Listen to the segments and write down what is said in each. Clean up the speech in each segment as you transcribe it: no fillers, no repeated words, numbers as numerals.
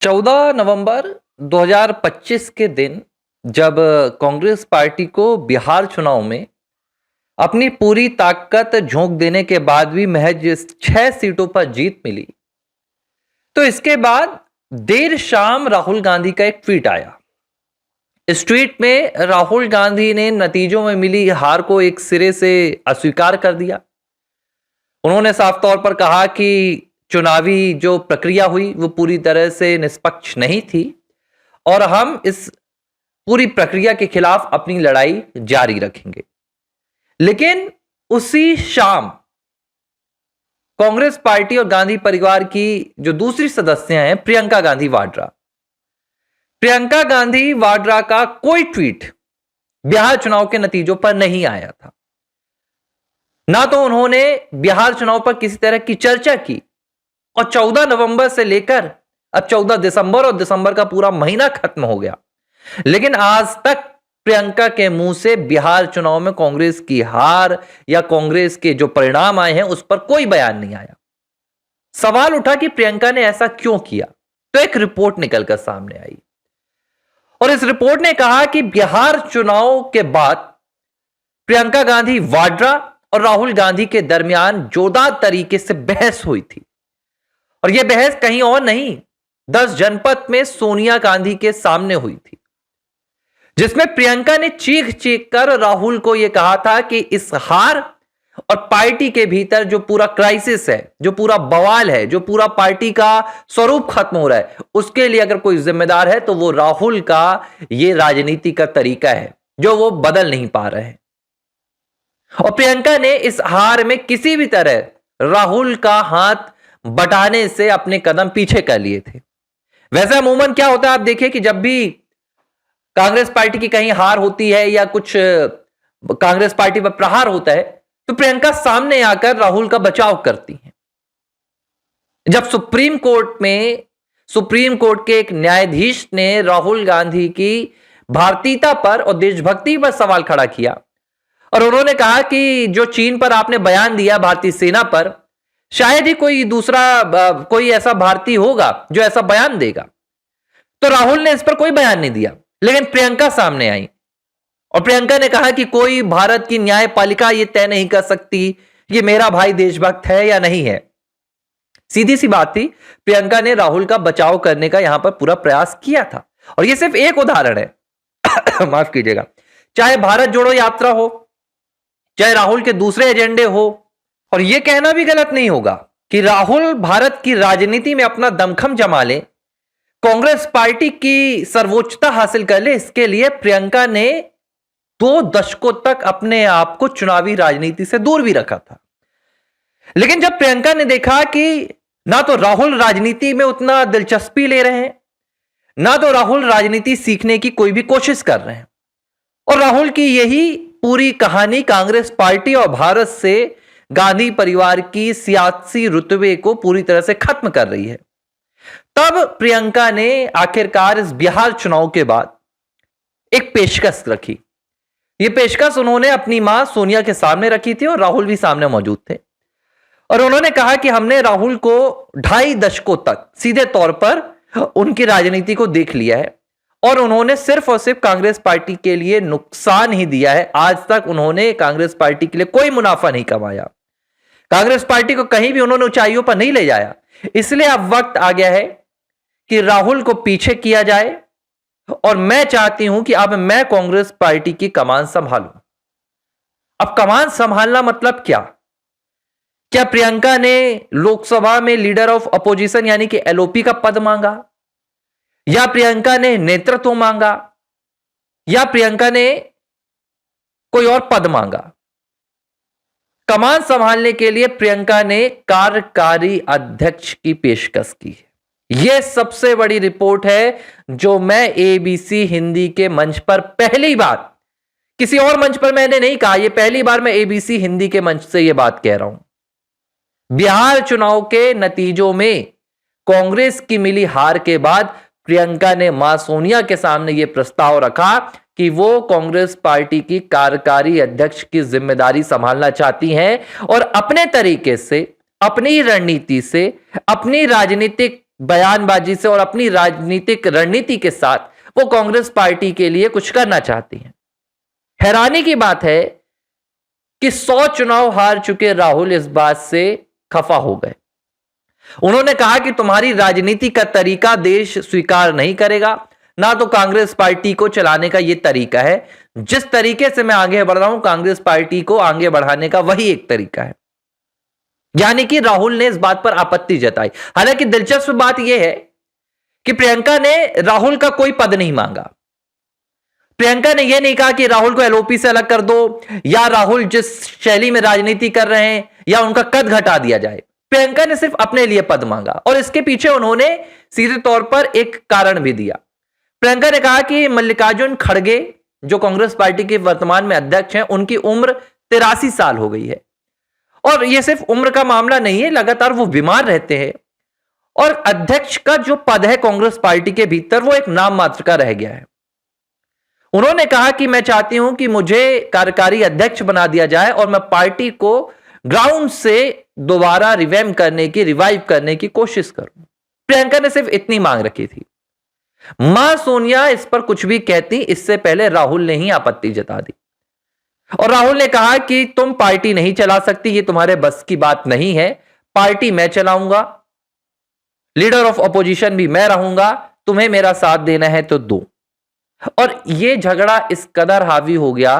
14 नवंबर 2025 के दिन जब कांग्रेस पार्टी को बिहार चुनाव में अपनी पूरी ताकत झोंक देने के बाद भी महज 6 सीटों पर जीत मिली, तो इसके बाद देर शाम राहुल गांधी का एक ट्वीट आया। इस ट्वीट में राहुल गांधी ने नतीजों में मिली हार को एक सिरे से अस्वीकार कर दिया। उन्होंने साफ तौर पर कहा कि चुनावी जो प्रक्रिया हुई वो पूरी तरह से निष्पक्ष नहीं थी और हम इस पूरी प्रक्रिया के खिलाफ अपनी लड़ाई जारी रखेंगे। लेकिन उसी शाम कांग्रेस पार्टी और गांधी परिवार की जो दूसरी सदस्य हैं प्रियंका गांधी वाड्रा का कोई ट्वीट बिहार चुनाव के नतीजों पर नहीं आया था। ना तो उन्होंने बिहार चुनाव पर किसी तरह की चर्चा की और 14 नवंबर से लेकर अब 14 दिसंबर और दिसंबर का पूरा महीना खत्म हो गया, लेकिन आज तक प्रियंका के मुंह से बिहार चुनाव में कांग्रेस की हार या कांग्रेस के जो परिणाम आए हैं उस पर कोई बयान नहीं आया। सवाल उठा कि प्रियंका ने ऐसा क्यों किया, तो एक रिपोर्ट निकलकर सामने आई और इस रिपोर्ट ने कहा कि बिहार चुनाव के बाद प्रियंका गांधी वाड्रा और राहुल गांधी के दरमियान जोरदार तरीके से बहस हुई थी और यह बहस कहीं और नहीं 10 जनपद में सोनिया गांधी के सामने हुई थी, जिसमें प्रियंका ने चीख चीख कर राहुल को यह कहा था कि इस हार और पार्टी के भीतर जो पूरा क्राइसिस है, जो पूरा बवाल है, जो पूरा पार्टी का स्वरूप खत्म हो रहा है, उसके लिए अगर कोई जिम्मेदार है तो वो राहुल का ये राजनीति का तरीका है जो वो बदल नहीं पा रहे हैं। और प्रियंका ने इस हार में किसी भी तरह राहुल का हाथ बटाने से अपने कदम पीछे कर लिए थे। वैसे अमूमन क्या होता है, आप देखिए कि जब भी कांग्रेस पार्टी की कहीं हार होती है या कुछ कांग्रेस पार्टी पर प्रहार होता है तो प्रियंका सामने आकर राहुल का बचाव करती हैं। जब सुप्रीम कोर्ट के एक न्यायाधीश ने राहुल गांधी की भारतीयता पर और देशभक्ति पर सवाल खड़ा किया और उन्होंने कहा कि जो चीन पर आपने बयान दिया, भारतीय सेना पर, शायद ही कोई ऐसा भारतीय होगा जो ऐसा बयान देगा, तो राहुल ने इस पर कोई बयान नहीं दिया। लेकिन प्रियंका सामने आई और प्रियंका ने कहा कि कोई भारत की न्यायपालिका ये तय नहीं कर सकती ये मेरा भाई देशभक्त है या नहीं है। सीधी सी बात थी, प्रियंका ने राहुल का बचाव करने का यहां पर पूरा प्रयास किया था और यह सिर्फ एक उदाहरण है माफ कीजिएगा। चाहे भारत जोड़ो यात्रा हो, चाहे राहुल के दूसरे एजेंडे हो, और यह कहना भी गलत नहीं होगा कि राहुल भारत की राजनीति में अपना दमखम जमा ले, कांग्रेस पार्टी की सर्वोच्चता हासिल कर ले, इसके लिए प्रियंका ने 2 दशकों तक अपने आप को चुनावी राजनीति से दूर भी रखा था। लेकिन जब प्रियंका ने देखा कि ना तो राहुल राजनीति में उतना दिलचस्पी ले रहे हैं, ना तो राहुल राजनीति सीखने की कोई भी कोशिश कर रहे हैं और राहुल की यही पूरी कहानी कांग्रेस पार्टी और भारत से गांधी परिवार की सियासी रुतबे को पूरी तरह से खत्म कर रही है, तब प्रियंका ने आखिरकार इस बिहार चुनाव के बाद एक पेशकश रखी। यह पेशकश उन्होंने अपनी मां सोनिया के सामने रखी थी और राहुल भी सामने मौजूद थे और उन्होंने कहा कि हमने राहुल को 2.5 दशकों तक सीधे तौर पर उनकी राजनीति को देख लिया है और उन्होंने सिर्फ और सिर्फ कांग्रेस पार्टी के लिए नुकसान ही दिया है। आज तक उन्होंने कांग्रेस पार्टी के लिए कोई मुनाफा नहीं कमाया, कांग्रेस पार्टी को कहीं भी उन्होंने ऊंचाइयों पर नहीं ले जाया। इसलिए अब वक्त आ गया है कि राहुल को पीछे किया जाए और मैं चाहती हूं कि अब मैं कांग्रेस पार्टी की कमान संभालूं। अब कमान संभालना मतलब क्या प्रियंका ने लोकसभा में लीडर ऑफ अपोजिशन यानी कि एलओपी का पद मांगा, या प्रियंका ने नेतृत्व मांगा, या प्रियंका ने कोई और पद मांगा? कमान संभालने के लिए प्रियंका ने कार्यकारी अध्यक्ष की पेशकश की है। यह सबसे बड़ी रिपोर्ट है जो मैं एबीसी हिंदी के मंच पर पहली बार, किसी और मंच पर मैंने नहीं कहा, यह पहली बार मैं एबीसी हिंदी के मंच से यह बात कह रहा हूं। बिहार चुनाव के नतीजों में कांग्रेस की मिली हार के बाद प्रियंका ने मां सोनिया के सामने यह प्रस्ताव रखा कि वो कांग्रेस पार्टी की कार्यकारी अध्यक्ष की जिम्मेदारी संभालना चाहती हैं और अपने तरीके से, अपनी रणनीति से, अपनी राजनीतिक बयानबाजी से और अपनी राजनीतिक रणनीति के साथ वो कांग्रेस पार्टी के लिए कुछ करना चाहती हैं। हैरानी की बात है कि 100 चुनाव हार चुके राहुल इस बात से खफा हो गए। उन्होंने कहा कि तुम्हारी राजनीति का तरीका देश स्वीकार नहीं करेगा, ना तो कांग्रेस पार्टी को चलाने का यह तरीका है। जिस तरीके से मैं आगे बढ़ रहा हूं, कांग्रेस पार्टी को आगे बढ़ाने का वही एक तरीका है। यानी कि राहुल ने इस बात पर आपत्ति जताई। हालांकि दिलचस्प बात यह है कि प्रियंका ने राहुल का कोई पद नहीं मांगा। प्रियंका ने यह नहीं कहा कि राहुल को एलओपी से अलग कर दो, या राहुल जिस शैली में राजनीति कर रहे हैं या उनका कद घटा दिया जाए। प्रियंका ने सिर्फ अपने लिए पद मांगा और इसके पीछे उन्होंने सीधे तौर पर एक कारण भी दिया। प्रियंका ने कहा कि मल्लिकार्जुन खड़गे जो कांग्रेस पार्टी के वर्तमान में अध्यक्ष हैं, उनकी उम्र 83 साल हो गई है और यह सिर्फ उम्र का मामला नहीं है, लगातार वो बीमार रहते हैं और अध्यक्ष का जो पद है कांग्रेस पार्टी के भीतर वो एक नाम मात्र का रह गया है। उन्होंने कहा कि मैं चाहती हूं कि मुझे कार्यकारी अध्यक्ष बना दिया जाए और मैं पार्टी को ग्राउंड से दोबारा रिवाइव करने की कोशिश करूं। प्रियंका ने सिर्फ इतनी मांग रखी थी। मां सोनिया इस पर कुछ भी कहती, इससे पहले राहुल ने ही आपत्ति जता दी और राहुल ने कहा कि तुम पार्टी नहीं चला सकती, ये तुम्हारे बस की बात नहीं है, पार्टी मैं चलाऊंगा, लीडर ऑफ अपोजिशन भी मैं रहूंगा, तुम्हें मेरा साथ देना है तो दो। और यह झगड़ा इस कदर हावी हो गया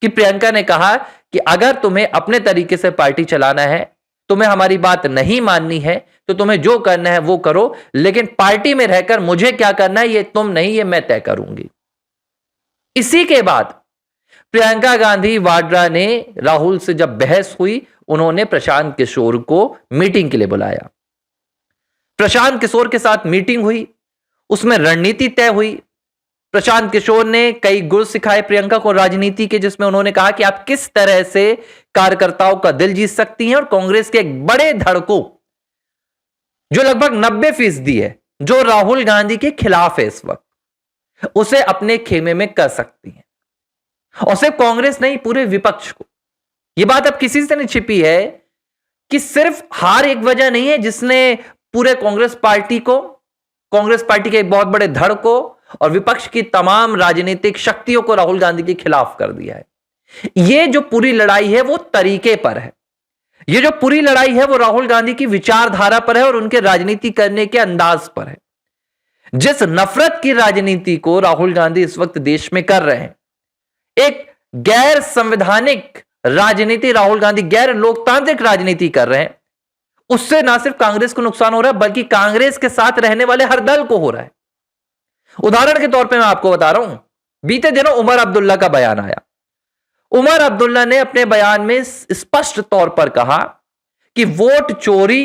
कि प्रियंका ने कहा कि अगर तुम्हें अपने तरीके से पार्टी चलाना है, तुम्हें हमारी बात नहीं माननी है, तो तुम्हें जो करना है वो करो, लेकिन पार्टी में रहकर मुझे क्या करना है ये तुम नहीं, ये मैं तय करूंगी। इसी के बाद प्रियंका गांधी वाड्रा ने राहुल से जब बहस हुई, उन्होंने प्रशांत किशोर को मीटिंग के लिए बुलाया। प्रशांत किशोर के साथ मीटिंग हुई, उसमें रणनीति तय हुई। प्रशांत किशोर ने कई गुर सिखाए प्रियंका को राजनीति के, जिसमें उन्होंने कहा कि आप किस तरह से कार्यकर्ताओं का दिल जीत सकती हैं और कांग्रेस के एक बड़े धड़ को, जो लगभग 90% है, जो राहुल गांधी के खिलाफ है इस वक्त, उसे अपने खेमे में कर सकती हैं। और सिर्फ कांग्रेस नहीं, पूरे विपक्ष को। यह बात अब किसी से नहीं छिपी है कि सिर्फ हार एक वजह नहीं है जिसने पूरे कांग्रेस पार्टी के एक बहुत बड़े धड़ को और विपक्ष की तमाम राजनीतिक शक्तियों को राहुल गांधी के खिलाफ कर दिया है। यह जो पूरी लड़ाई है वो तरीके पर है। यह जो पूरी लड़ाई है वो राहुल गांधी की विचारधारा पर है और उनके राजनीति करने के अंदाज पर है। जिस नफरत की राजनीति को राहुल गांधी इस वक्त देश में कर रहे हैं, एक गैर संवैधानिक राजनीति राहुल गांधी, गैर लोकतांत्रिक राजनीति कर रहे हैं, उससे ना सिर्फ कांग्रेस को नुकसान हो रहा है बल्कि कांग्रेस के साथ रहने वाले हर दल को हो रहा है। उदाहरण के तौर पे मैं आपको बता रहा हूं, बीते दिनों उमर अब्दुल्ला का बयान आया। उमर अब्दुल्ला ने अपने बयान में स्पष्ट तौर पर कहा कि वोट चोरी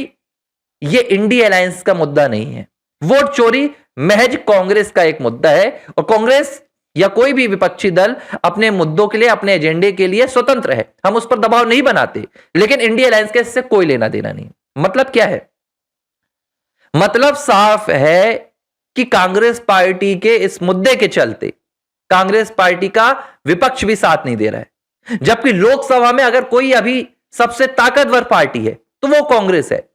ये इंडिया अलायंस का मुद्दा नहीं है। वोट चोरी महज कांग्रेस का एक मुद्दा है और कांग्रेस या कोई भी विपक्षी दल अपने मुद्दों के लिए, अपने एजेंडे के लिए स्वतंत्र है, हम उस पर दबाव नहीं बनाते, लेकिन इंडिया अलायंस के इससे कोई लेना देना नहीं। मतलब क्या है? मतलब साफ है कि कांग्रेस पार्टी के इस मुद्दे के चलते कांग्रेस पार्टी का विपक्ष भी साथ नहीं दे रहा है, जबकि लोकसभा में अगर कोई अभी सबसे ताकतवर पार्टी है तो वो कांग्रेस है।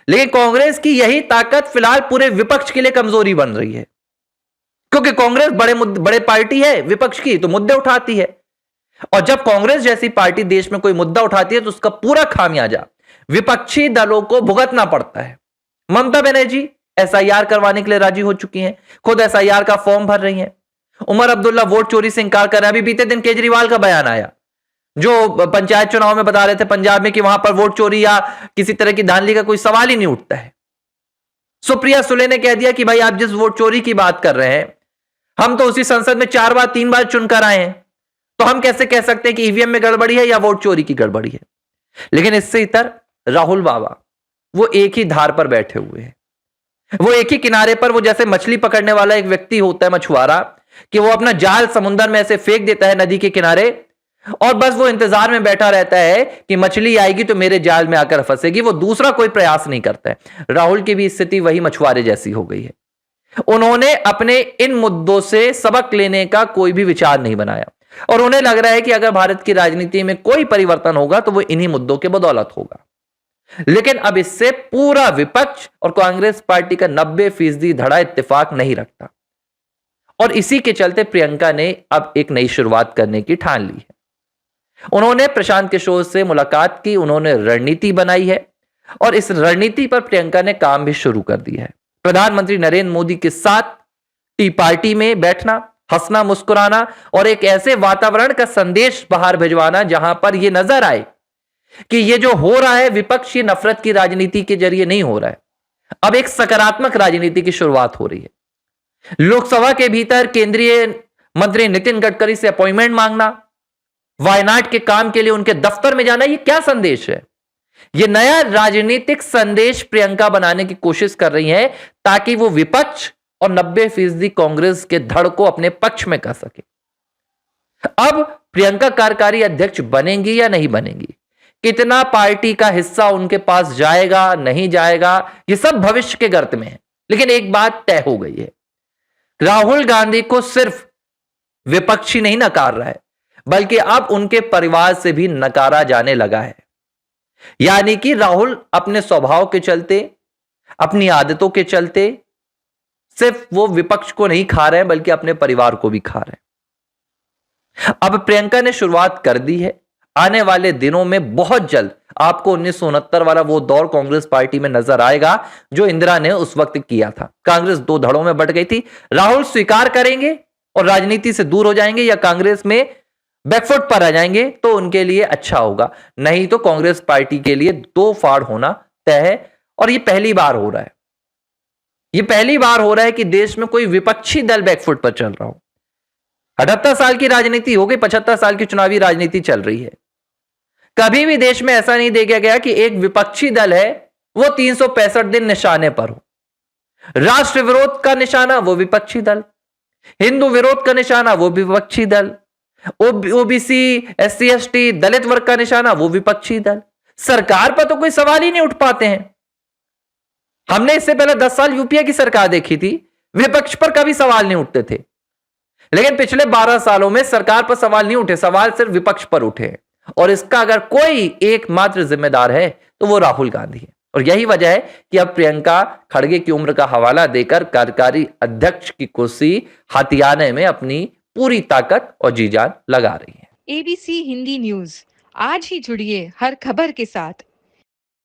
लेकिन कांग्रेस की यही ताकत फिलहाल पूरे विपक्ष के लिए कमजोरी बन रही है, क्योंकि कांग्रेस बड़े पार्टी है विपक्ष की, तो मुद्दे उठाती है, और जब कांग्रेस जैसी पार्टी देश में कोई मुद्दा उठाती है तो उसका पूरा खामियाजा विपक्षी दलों को भुगतना पड़ता है। ममता बनर्जी एसआईआर करवाने के लिए राजी हो चुकी हैं, खुद एसआईआर का फॉर्म भर रही हैं। उमर अब्दुल्ला वोट चोरी से इंकार कर रहे हैं। अभी बीते दिन केजरीवाल का बयान आया, जो पंचायत चुनाव में बता रहे थे पंजाब में कि वहां पर वोट चोरी या किसी तरह की धांधली का कोई सवाल ही नहीं उठता है। सुप्रिया सुले ने कह दिया कि भाई आप जिस वोट चोरी की बात कर रहे हैं, हम तो उसी संसद में 3 बार चुनकर आए हैं, तो हम कैसे कह सकते हैं कि ईवीएम में गड़बड़ी है या वोट चोरी की गड़बड़ी है। लेकिन इससे इतर राहुल बाबा वो एक ही धार पर बैठे हुए हैं, वो एक ही किनारे पर, वो जैसे मछली पकड़ने वाला एक व्यक्ति होता है मछुआरा, कि वो अपना जाल समुद्र में ऐसे फेंक देता है नदी के किनारे और बस वो इंतजार में बैठा रहता है कि मछली आएगी तो मेरे जाल में आकर फंसेगी, वो दूसरा कोई प्रयास नहीं करता है। राहुल की भी स्थिति वही मछुआरे जैसी हो गई है। उन्होंने अपने इन मुद्दों से सबक लेने का कोई भी विचार नहीं बनाया और उन्हें लग रहा है कि अगर भारत की राजनीति में कोई परिवर्तन होगा तो वो इन्हीं मुद्दों के बदौलत होगा। लेकिन अब इससे पूरा विपक्ष और कांग्रेस पार्टी का 90% धड़ा इत्तेफाक नहीं रखता और इसी के चलते प्रियंका ने अब एक नई शुरुआत करने की ठान ली है। उन्होंने प्रशांत किशोर से मुलाकात की, उन्होंने रणनीति बनाई है और इस रणनीति पर प्रियंका ने काम भी शुरू कर दिया है। प्रधानमंत्री नरेंद्र मोदी के साथ टी पार्टी में बैठना, हंसना, मुस्कुराना और एक ऐसे वातावरण का संदेश बाहर भिजवाना जहां पर यह नजर आए कि ये जो हो रहा है विपक्ष, ये नफरत की राजनीति के जरिए नहीं हो रहा है, अब एक सकारात्मक राजनीति की शुरुआत हो रही है। लोकसभा के भीतर केंद्रीय मंत्री नितिन गडकरी से अपॉइंटमेंट मांगना, वायनाड के काम के लिए उनके दफ्तर में जाना, ये क्या संदेश है? ये नया राजनीतिक संदेश प्रियंका बनाने की कोशिश कर रही है ताकि वो विपक्ष और 90% कांग्रेस के धड़ को अपने पक्ष में कर सके। अब प्रियंका कार्यकारी अध्यक्ष बनेंगी या नहीं बनेंगी, कितना पार्टी का हिस्सा उनके पास जाएगा नहीं जाएगा, ये सब भविष्य के गर्त में है। लेकिन एक बात तय हो गई है, राहुल गांधी को सिर्फ विपक्षी नहीं नकार रहा है, बल्कि अब उनके परिवार से भी नकारा जाने लगा है। यानी कि राहुल अपने स्वभाव के चलते, अपनी आदतों के चलते सिर्फ वो विपक्ष को नहीं खा रहे हैं, बल्कि अपने परिवार को भी खा रहे हैं। अब प्रियंका ने शुरुआत कर दी है। आने वाले दिनों में बहुत जल्द आपको 1969 वाला वो दौर कांग्रेस पार्टी में नजर आएगा जो इंदिरा ने उस वक्त किया था। कांग्रेस दो धड़ों में बट गई थी। राहुल स्वीकार करेंगे और राजनीति से दूर हो जाएंगे या कांग्रेस में बैकफुट पर आ जाएंगे तो उनके लिए अच्छा होगा, नहीं तो कांग्रेस पार्टी के लिए दो फाड़ होना तय है। और ये पहली बार हो रहा है, ये पहली बार हो रहा है कि देश में कोई विपक्षी दल बैकफुट पर चल रहा हो। 78 साल की राजनीति हो गई, 75 साल की चुनावी राजनीति चल रही है। कभी भी देश में ऐसा नहीं देखा गया कि एक विपक्षी दल है वो 365 दिन निशाने पर हो। राष्ट्र विरोध का निशाना वो विपक्षी दल, हिंदू विरोध का निशाना वो विपक्षी दल, ओबीसी एससी एसटी दलित वर्ग का निशाना वो विपक्षी दल। सरकार पर तो कोई सवाल ही नहीं उठ पाते हैं। हमने इससे पहले 10 साल यूपीए की सरकार देखी थी, विपक्ष पर कभी सवाल नहीं उठते थे। लेकिन पिछले 12 सालों में सरकार पर सवाल नहीं उठे, सवाल सिर्फ विपक्ष पर उठे। और इसका अगर कोई एकमात्र जिम्मेदार है तो वो राहुल गांधी है। और यही वजह है कि अब प्रियंका खड़गे की उम्र का हवाला देकर कार्यकारी अध्यक्ष की कुर्सी हथियाने में अपनी पूरी ताकत और जी जान लगा रही है। एबीसी हिंदी न्यूज, आज ही जुड़िए हर खबर के साथ।